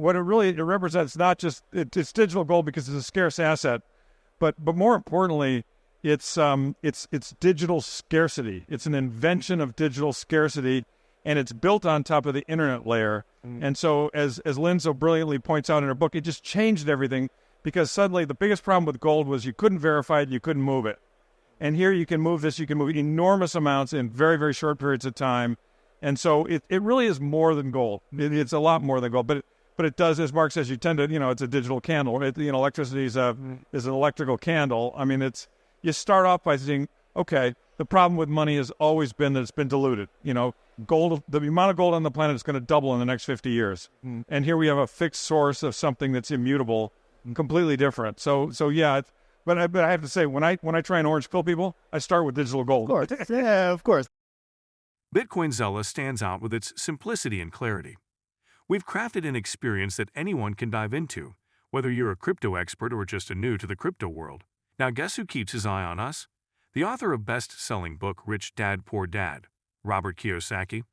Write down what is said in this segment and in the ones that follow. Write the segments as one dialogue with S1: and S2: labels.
S1: what it represents, not just it's digital gold because it's a scarce asset, but more importantly, it's digital scarcity. It's an invention of digital scarcity, and it's built on top of the internet layer. And so, as Lynn so brilliantly points out in her book, it just changed everything, because suddenly the biggest problem with gold was you couldn't verify it, you couldn't move it. And here you can move this, you can move enormous amounts in very, very short periods of time. And so it really is more than gold. It's a lot more than gold, but it does, as Mark says, you tend to, it's a digital candle. Electricity is an electrical candle. I mean, you start off by saying, okay, the problem with money has always been that it's been diluted. Gold, the amount of gold on the planet is going to double in the next 50 years. And here we have a fixed source of something that's immutable, completely different. So yeah, but I have to say, when I try and orange pill people, I start with digital gold.
S2: Of course. Yeah, of course.
S3: Bitcoin Zella stands out with its simplicity and clarity. We've crafted an experience that anyone can dive into, whether you're a crypto expert or just a new to the crypto world. Now, guess who keeps his eye on us? The author of best-selling book Rich Dad Poor Dad, Robert Kiyosaki.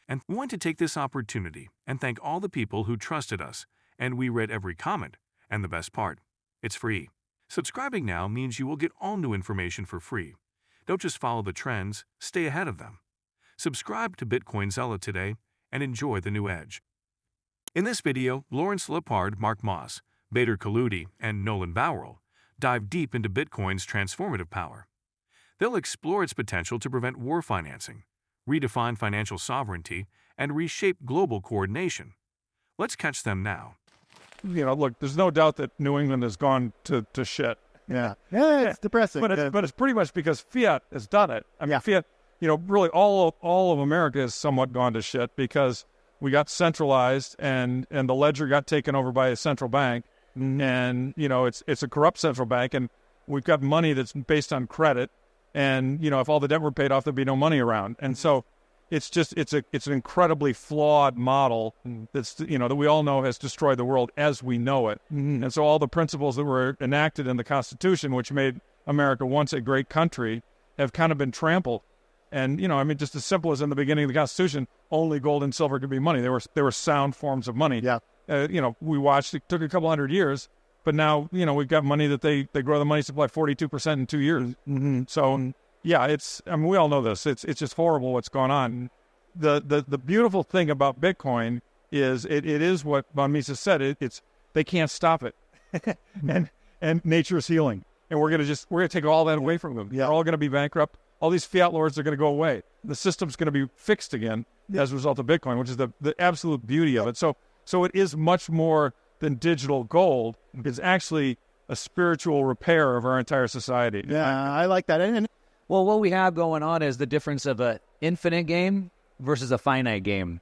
S3: And we want to take this opportunity and thank all the people who trusted us, and we read every comment. And the best part, it's free. Subscribing now means you will get all new information for free. Don't just follow the trends, stay ahead of them. Subscribe to Bitcoin Zella today and enjoy the new edge. In this video, Lawrence Lepard, Mark Moss, Bader Kalooti, and Nolan Bauerle dive deep into Bitcoin's transformative power. They'll explore its potential to prevent war financing, redefine financial sovereignty, and reshape global coordination. Let's catch them now.
S1: Look, there's no doubt that New England has gone to shit.
S2: Yeah, it's depressing.
S1: But it's pretty much because fiat has done it. I mean, fiat, really all of America has somewhat gone to shit because we got centralized and the ledger got taken over by a central bank. And, it's a corrupt central bank, and we've got money that's based on credit. And, if all the debt were paid off, there'd be no money around. And so it's an incredibly flawed model that's, that we all know has destroyed the world as we know it. And so all the principles that were enacted in the Constitution, which made America once a great country, have kind of been trampled. And, just as simple as in the beginning of the Constitution, only gold and silver could be money. They were sound forms of money.
S2: Yeah.
S1: We watched, it took a couple hundred years, but now, we've got money that they grow the money supply 42% in 2 years. So, yeah, we all know this. It's just horrible what's going on. The beautiful thing about Bitcoin is it is what Von Mises said. They can't stop it. and nature is healing. And we're gonna take all that away from them.
S2: Yeah.
S1: They're all gonna be bankrupt. All these fiat lords are gonna go away. The system's gonna be fixed again as a result of Bitcoin, which is the absolute beauty of it. So it is much more than digital gold. It's actually a spiritual repair of our entire society.
S2: Yeah, I like that. And
S4: well, what we have going on is the difference of an infinite game versus a finite game.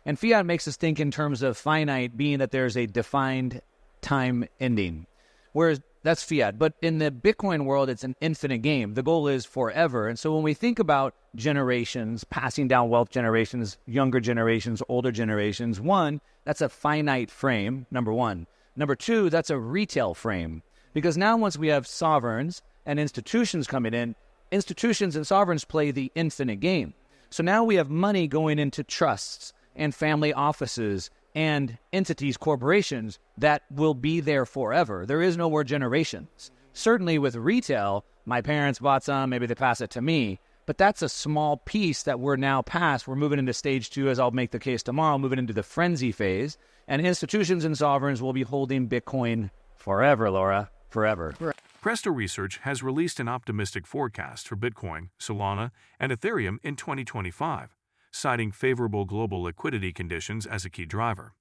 S4: And fiat makes us think in terms of finite being that there's a defined time ending, whereas that's fiat. But in the Bitcoin world, it's an infinite game. The goal is forever. And so when we think about generations, passing down wealth generations, younger generations, older generations, one, that's a finite frame, number one. Number two, that's a retail frame. Because now once we have sovereigns and institutions coming in, institutions and sovereigns play the infinite game. So now we have money going into trusts and family offices and entities, corporations that will be there forever. There is no more generations. Certainly with retail, my parents bought some, maybe they pass it to me, but that's a small piece that we're now past. We're moving into stage 2, as I'll make the case tomorrow, moving into the frenzy phase, and institutions and sovereigns will be holding Bitcoin forever, Laura, forever.
S3: Presto Research has released an optimistic forecast for Bitcoin, Solana, and Ethereum in 2025, citing favorable global liquidity conditions as a key driver.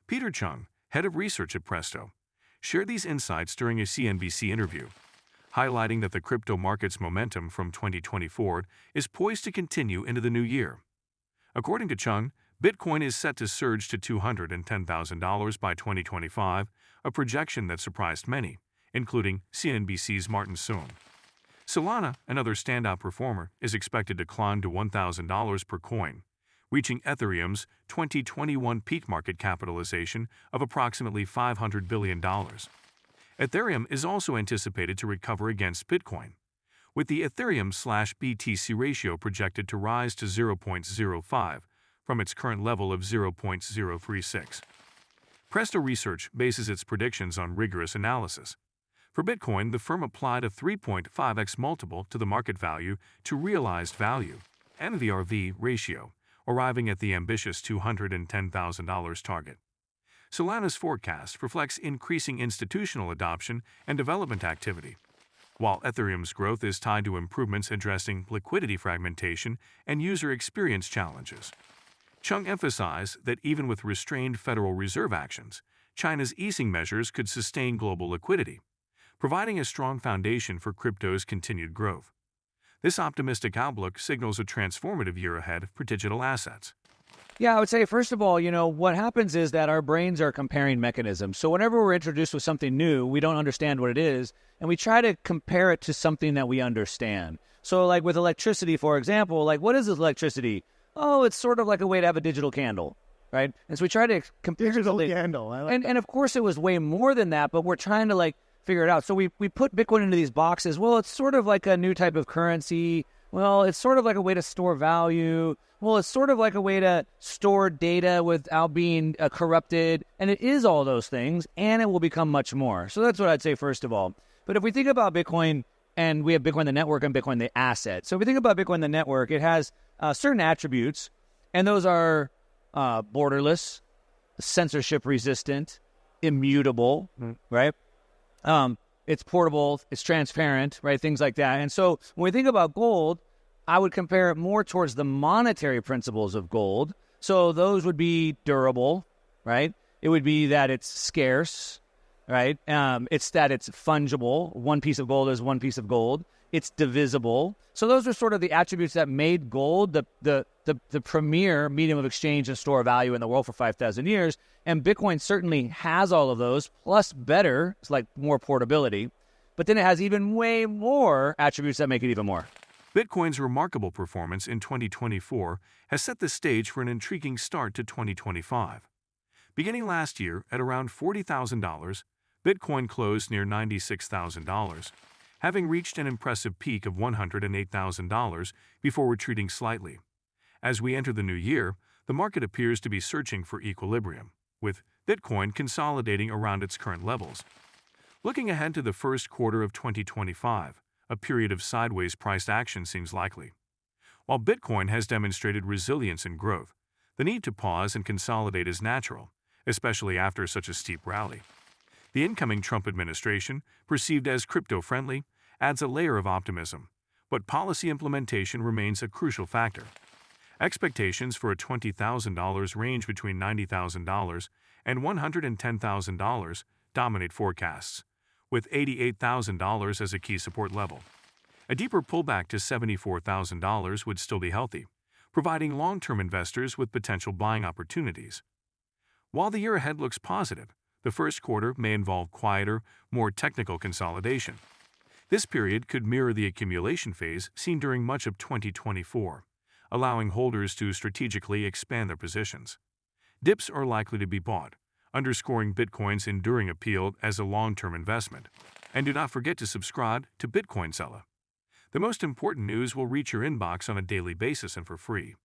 S3: Peter Chung, head of research at Presto, shared these insights during a CNBC interview, highlighting that the crypto market's momentum from 2024 is poised to continue into the new year. According to Chung, Bitcoin is set to surge to $210,000 by 2025, a projection that surprised many, including CNBC's Martin Sohn. Solana, another standout performer, is expected to climb to $1,000 per coin, reaching Ethereum's 2021 peak market capitalization of approximately $500 billion. Ethereum is also anticipated to recover against Bitcoin, with the Ethereum/BTC ratio projected to rise to 0.05 from its current level of 0.036. Presto Research bases its predictions on rigorous analysis. For Bitcoin, the firm applied a 3.5x multiple to the market value to realized value, NVRV ratio, arriving at the ambitious $210,000 target. Solana's forecast reflects increasing institutional adoption and development activity, while Ethereum's growth is tied to improvements addressing liquidity fragmentation and user experience challenges. Chung emphasized that even with restrained Federal Reserve actions, China's easing measures could sustain global liquidity, providing a strong foundation for crypto's continued growth. This optimistic outlook signals a transformative year ahead for digital assets.
S4: Yeah, I would say, first of all, what happens is that our brains are comparing mechanisms. So whenever we're introduced with something new, we don't understand what it is, and we try to compare it to something that we understand. So like with electricity, for example, like what is electricity? Oh, it's sort of like a way to have a digital candle, right? And so we try to compare
S2: Digital
S4: something.
S2: candle. I like
S4: And of course it was way more than that, but we're trying to figure it out. So we put Bitcoin into these boxes. Well, it's sort of like a new type of currency. Well, it's sort of like a way to store value. Well, it's sort of like a way to store data without being corrupted. And it is all those things, and it will become much more. So that's what I'd say first of all. But if we think about Bitcoin, and we have Bitcoin the network and Bitcoin the asset. So if we think about Bitcoin the network, it has certain attributes, and those are borderless, censorship-resistant, immutable, right? It's portable, it's transparent, right? Things like that. And so when we think about gold, I would compare it more towards the monetary principles of gold. So those would be durable, right? It would be that it's scarce, right? It's that it's fungible. One piece of gold is one piece of gold. It's divisible. So those are sort of the attributes that made gold the premier medium of exchange and store of value in the world for 5,000 years. And Bitcoin certainly has all of those, plus better, it's like more portability. But then it has even way more attributes that make it even more.
S3: Bitcoin's remarkable performance in 2024 has set the stage for an intriguing start to 2025. Beginning last year at around $40,000, Bitcoin closed near $96,000, having reached an impressive peak of $108,000 before retreating slightly. As we enter the new year, the market appears to be searching for equilibrium, with Bitcoin consolidating around its current levels. Looking ahead to the first quarter of 2025, a period of sideways priced action seems likely. While Bitcoin has demonstrated resilience and growth, the need to pause and consolidate is natural, especially after such a steep rally. The incoming Trump administration, perceived as crypto-friendly, adds a layer of optimism, but policy implementation remains a crucial factor. Expectations for a $20,000 range between $90,000 and $110,000 dominate forecasts, with $88,000 as a key support level. A deeper pullback to $74,000 would still be healthy, providing long-term investors with potential buying opportunities. While the year ahead looks positive, the first quarter may involve quieter, more technical consolidation. This period could mirror the accumulation phase seen during much of 2024, allowing holders to strategically expand their positions. Dips are likely to be bought, underscoring Bitcoin's enduring appeal as a long-term investment. And do not forget to subscribe to Bitcoin Seller. The most important news will reach your inbox on a daily basis and for free.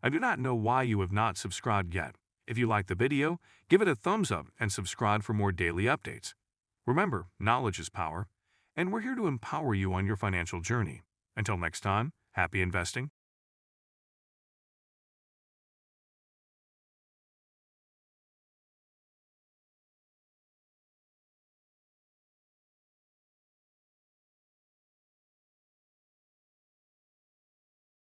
S3: I do not know why you have not subscribed yet. If you like the video, give it a thumbs up and subscribe for more daily updates. Remember, knowledge is power, and we're here to empower you on your financial journey. Until next time, happy investing.